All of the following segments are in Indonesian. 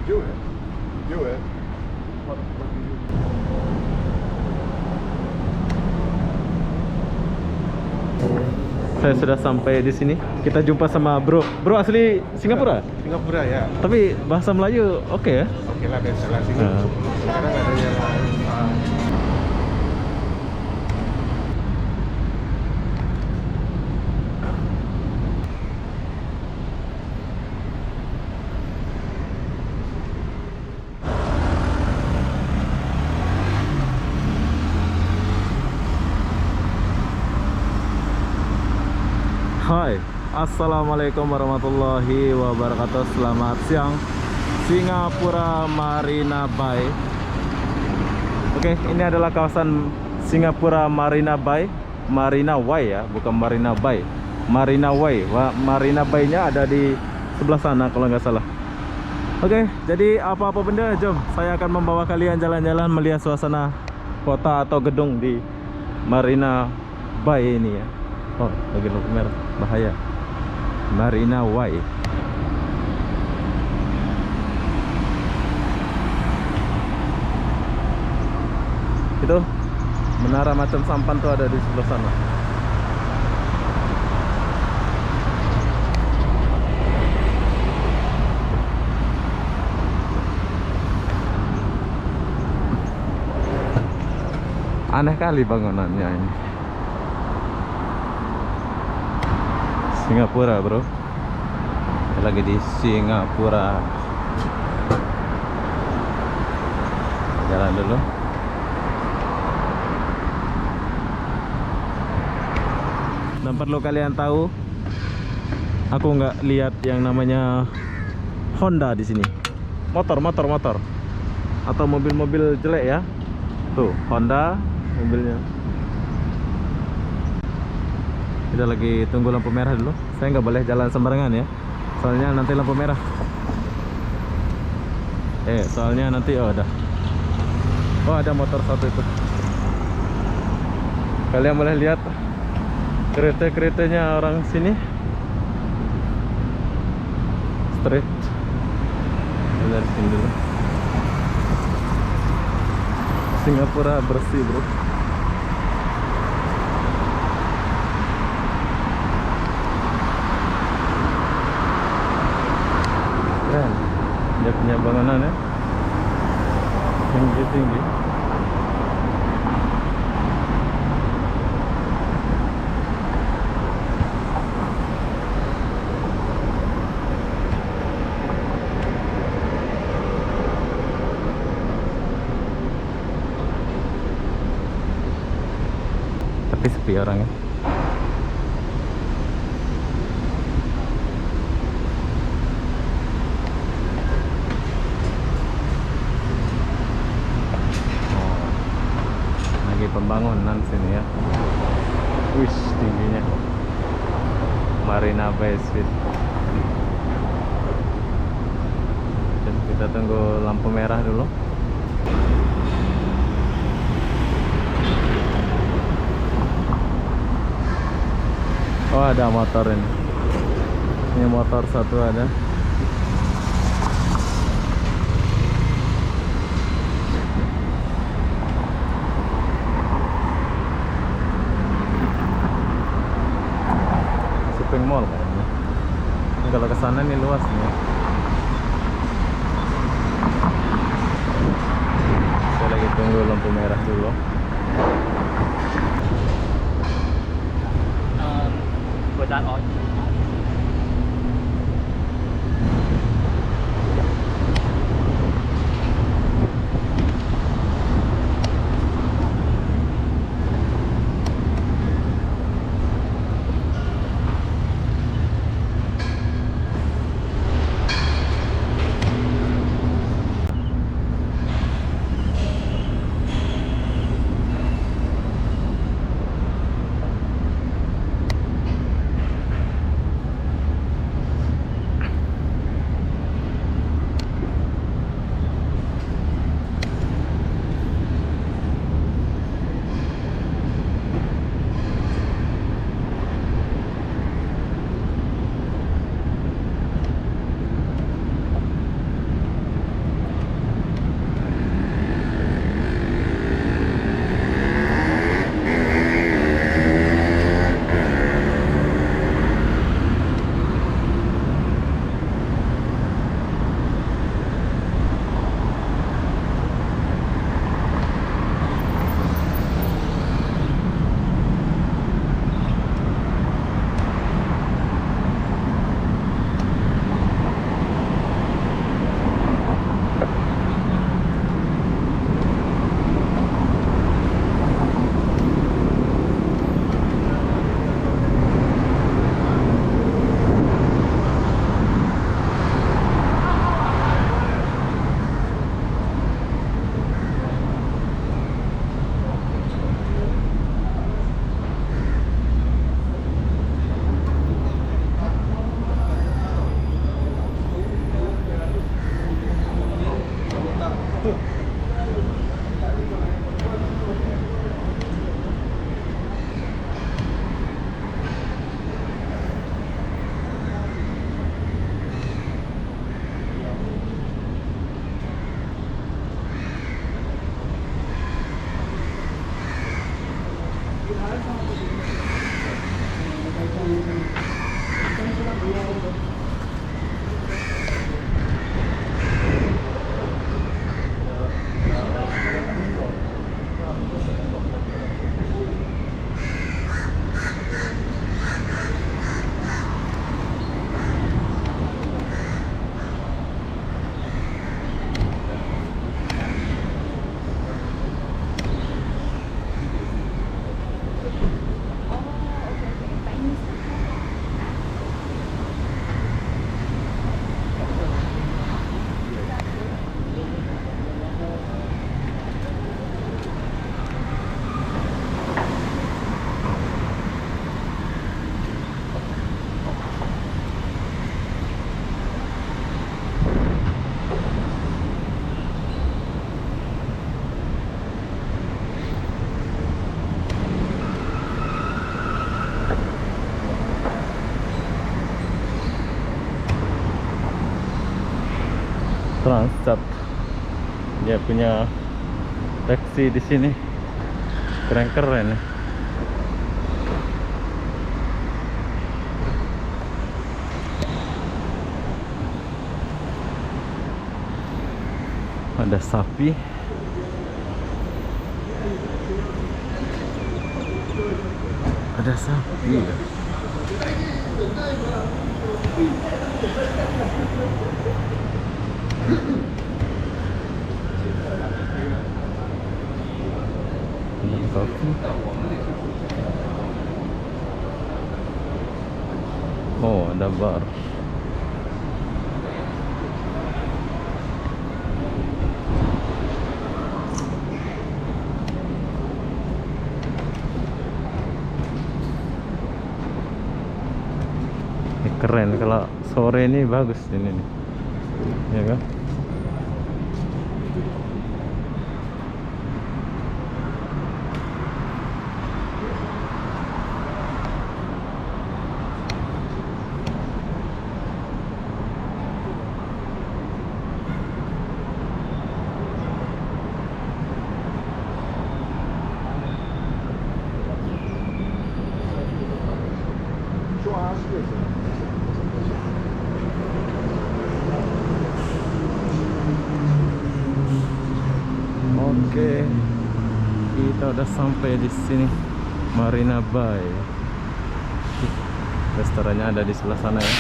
Do it. Do it. What do you do? Saya sudah sampai di sini. Kita jumpa sama bro. Bro asli Singapura? Singapura ya. Tapi bahasa Melayu oke ya? Oke lah, biasa lah sini. Sekarang ada yang Hai, assalamualaikum warahmatullahi wabarakatuh. Selamat siang, Singapura Marina Bay. Oke, ini adalah kawasan Singapura Marina Bay, Marina Way ya, bukan Marina Bay, Marina Way. Marina Bay-nya ada di sebelah sana kalau nggak salah. Oke, jadi apa-apa benda, jom saya akan membawa kalian jalan-jalan melihat suasana kota atau gedung di Marina Bay ini ya. Oh, lagi lampu merah, bahaya. Marina Way. Itu menara macam sampan tuh ada di sebelah sana. Aneh kali bangunannya ini. Singapura bro, lagi di Singapura. Jalan dulu. Dan perlu kalian tahu, aku nggak lihat yang namanya Honda di sini. Motor atau mobil-mobil jelek ya. Tuh Honda mobilnya. Kita lagi tunggu lampu merah dulu. Saya nggak boleh jalan sembarangan ya, soalnya nanti lampu merah. Soalnya nanti oh ada motor satu itu. Kalian boleh lihat kereta-keretanya orang sini. Straight. Dari sini dulu. Singapura bersih bro. Dia punya bangunan ya, tinggi-tinggi. Tapi sepi orangnya. Pembangunan sini ya. Wih, tingginya Marina Bay Suite. Dan kita tunggu lampu merah dulu. Oh ada motor ini. Ini motor satu ada. Mall kayaknya. Kalau ke sana nih luas nih. Saya lagi tunggu lampu merah dulu. Buatan on. Transcat. Dia punya taksi di sini. Keren-keren ya. Ada sapi. Ada sapi. Ada sapi. Oh, ada bar. Keren, kalau sore ini bagus ini nih, ya kan? Oke, kita udah sampai di sini, Marina Bay. Restorannya ada di sebelah sana ya.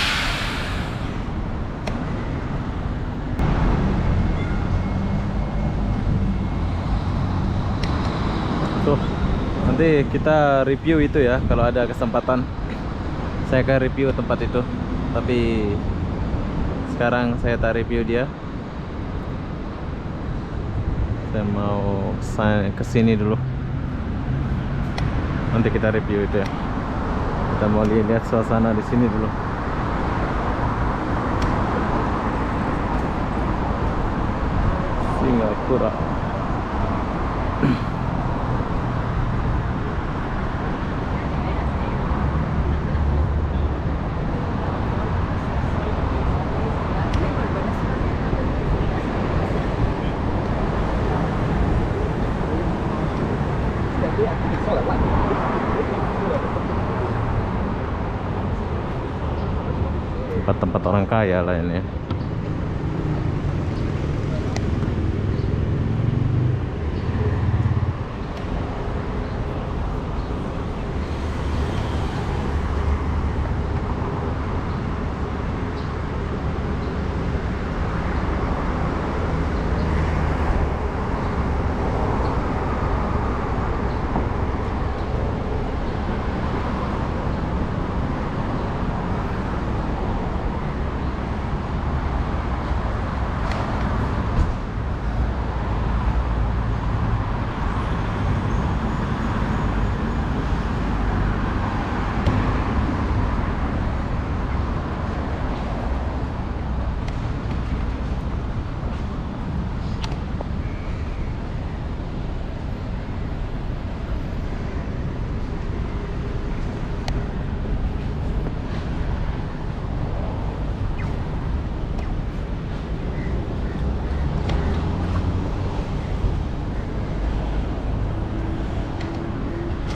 Tuh, nanti kita review itu ya kalau ada kesempatan. Saya akan review tempat itu. Tapi sekarang saya tak review dia. Saya mau ke sini dulu. Nanti kita review itu ya. Kita mau lihat suasana di sini dulu. Singapura. Tempat-tempat orang kaya lah ini ya.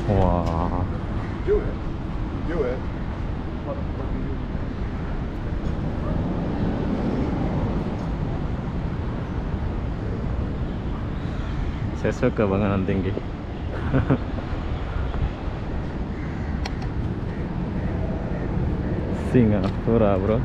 Wah, Do it. Do it. What do you do? saya suka bangunan tinggi. Singapura, bro.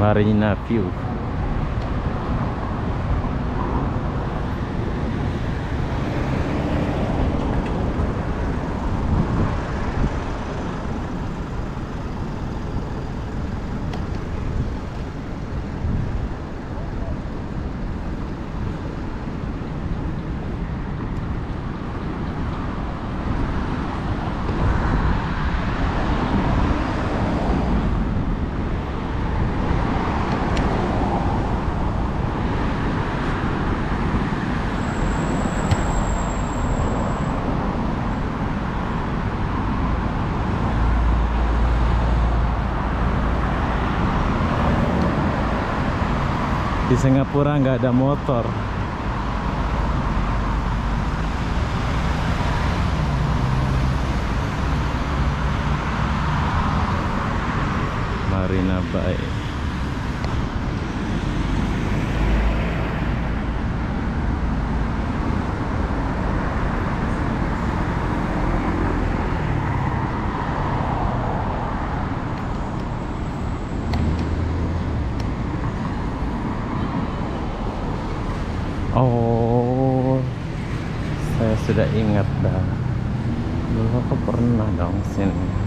Marina View. Di Singapura nggak ada motor. Marina Bay. Oh, saya sudah ingat dah. Dulu aku pernah dong sini.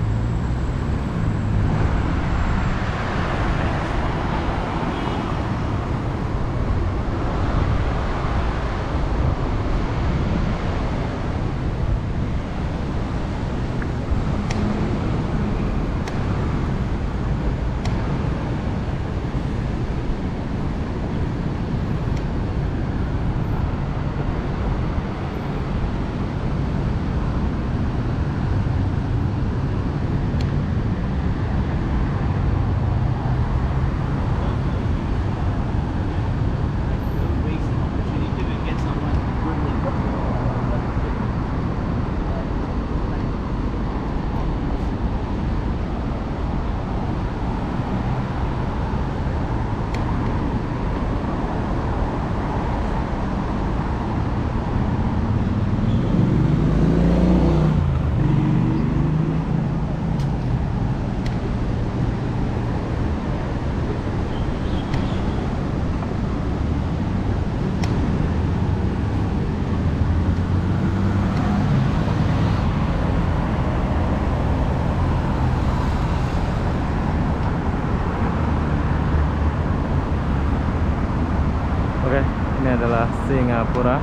Oke, ini adalah Singapura.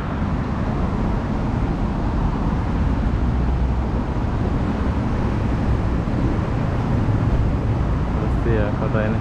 Pasti ya kota ini.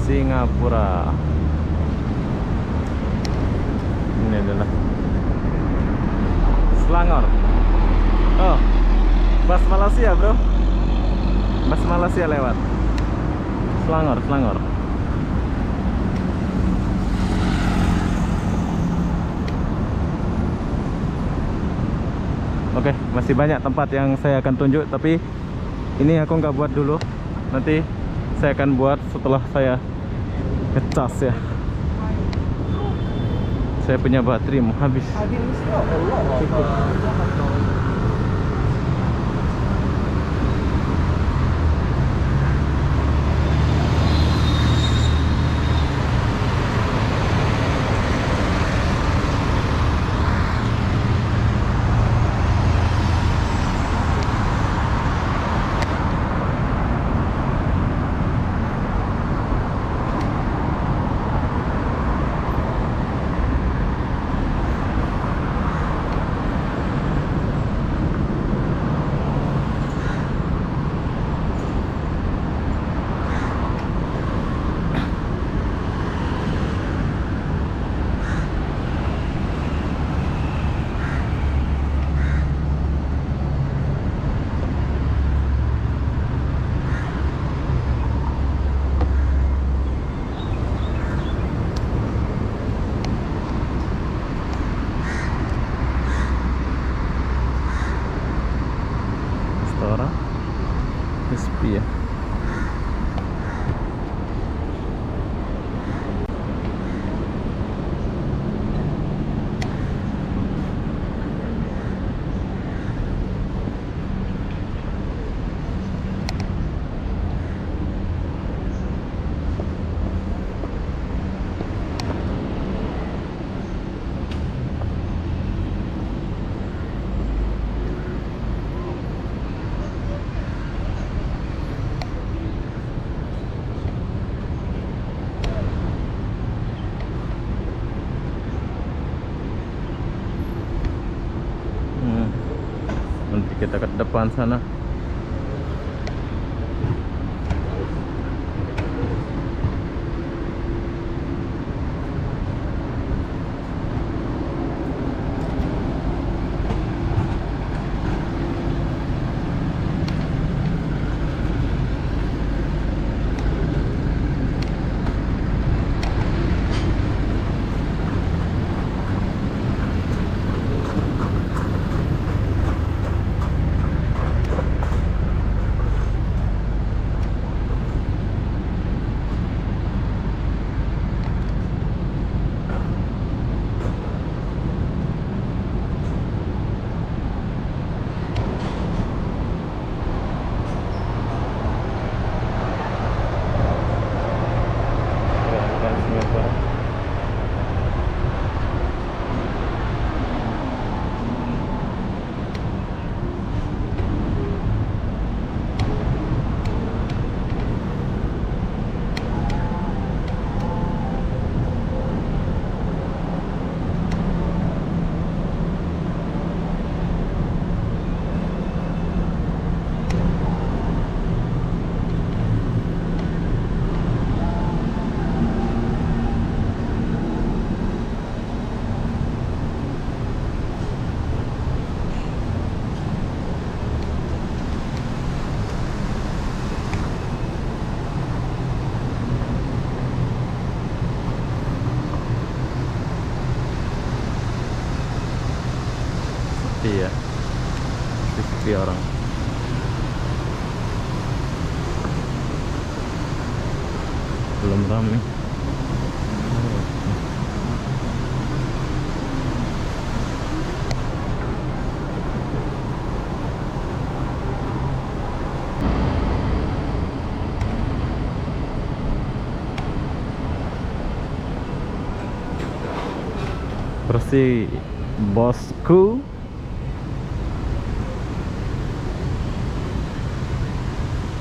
Singapura. Ini adalah Selangor. Oh, bus Malaysia bro. Bus Malaysia lewat. Selangor, Selangor. Oke, masih banyak tempat yang saya akan tunjuk, tapi ini aku nggak buat dulu. Nanti saya akan buat setelah saya ngecas ya. Saya punya baterai mau habis. orang. Sepi ya. Nanti kita ke depan sana. Iya, sepi orang. Belum ramai. Bersih, bosku.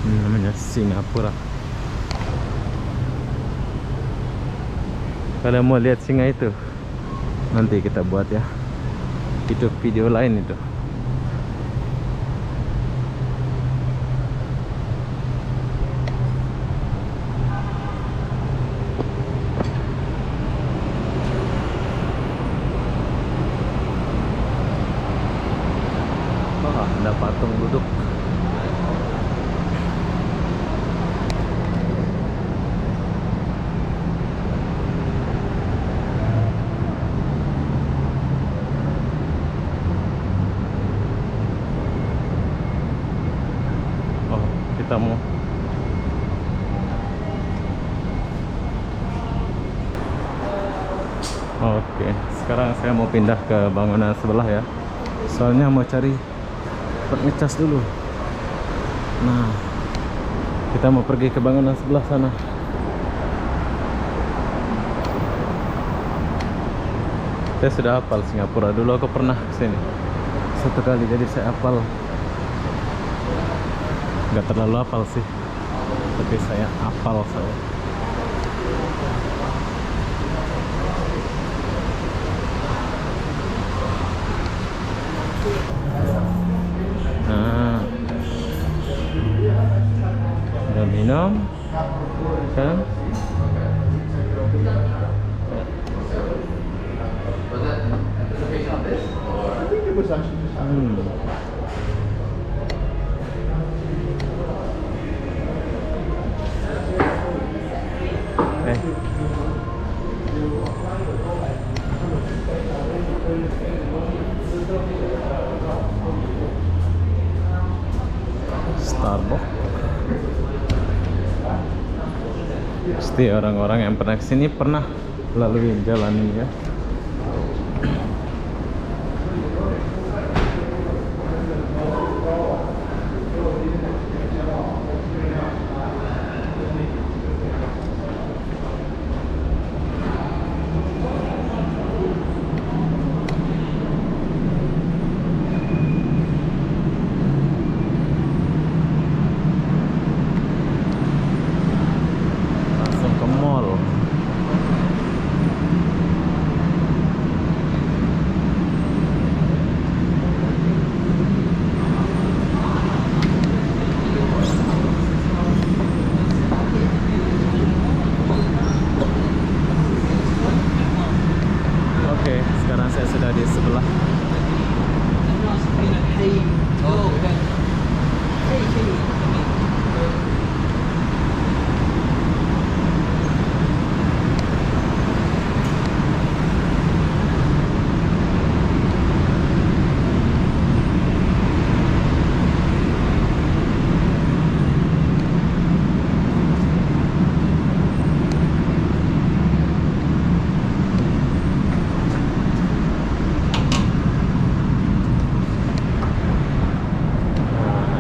Ini namanya Singapura. Kalau mau lihat singa itu, nanti kita buat ya, itu video lain itu. Wah, ada patung duduk. Kita mau Oke, sekarang saya mau pindah ke bangunan sebelah ya. Soalnya mau cari tempat ngecas dulu. Nah, kita mau pergi ke bangunan sebelah sana. Saya sudah hafal Singapura. Dulu aku pernah kesini satu kali, jadi saya hafal. Gak terlalu hafal sih, tapi saya hafal saya. Nah, udah minum kan? I think it was actually just Starbucks. Pasti orang-orang yang pernah kesini pernah lalui jalan ini ya. Langsung ke mall. Oke, sekarang saya sudah di sebelah.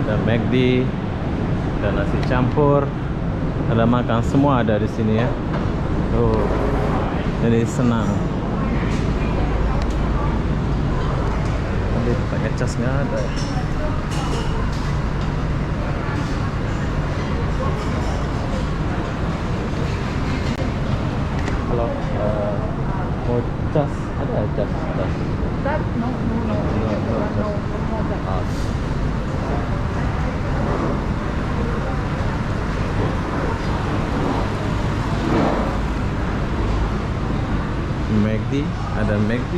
Ada McD, ada nasi campur, ada makan, semua ada di sini ya. Tuh, jadi senang. Tapi pakai cas nggak ada. Halo, mau cas? Ada cas? That no cas. Ah. McD, ada McD.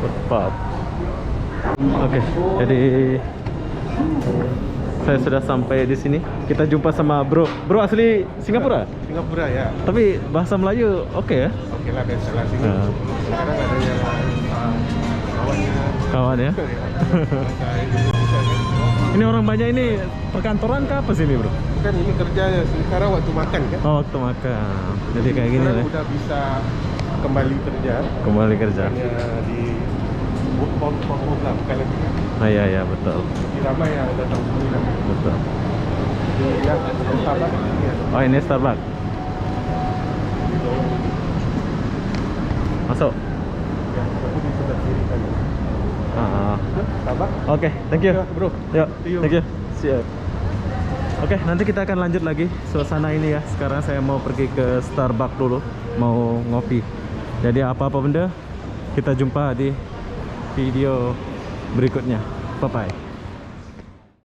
Footpath. Oke, jadi saya sudah sampai di sini. Kita jumpa sama bro. Bro asli Singapura? Singapura ya. Tapi bahasa Melayu oke ya? Oke lah, biasa lah sini. Nah. Sekarang ada yang kawannya. Kawan ya? Bahasa Indonesia kan. Ini orang banyak ini perkantoran kah apa sini bro? Kan ini kerjanya sekarang waktu makan kan. Oh waktu makan. Jadi kayak gini Sekarang lah. udah bisa kembali kerja. Kembali kerja. Hanya di work from home lah, bukan lagi kan. Ah iya iya betul. Di ramai yang datang sini lah. Betul. Jadi ya, Starbucks ini ada. Oh ini Starbucks. Masuk. Ya, aku di sebelah kiri sana. Ah. Starbucks. Oke, thank you. Ya, bro. Yuk, See you. thank you. Siap. Oke, nanti kita akan lanjut lagi suasana ini ya. Sekarang saya mau pergi ke Starbucks dulu, mau ngopi. Jadi apa-apa benda kita jumpa di video berikutnya. Bye bye.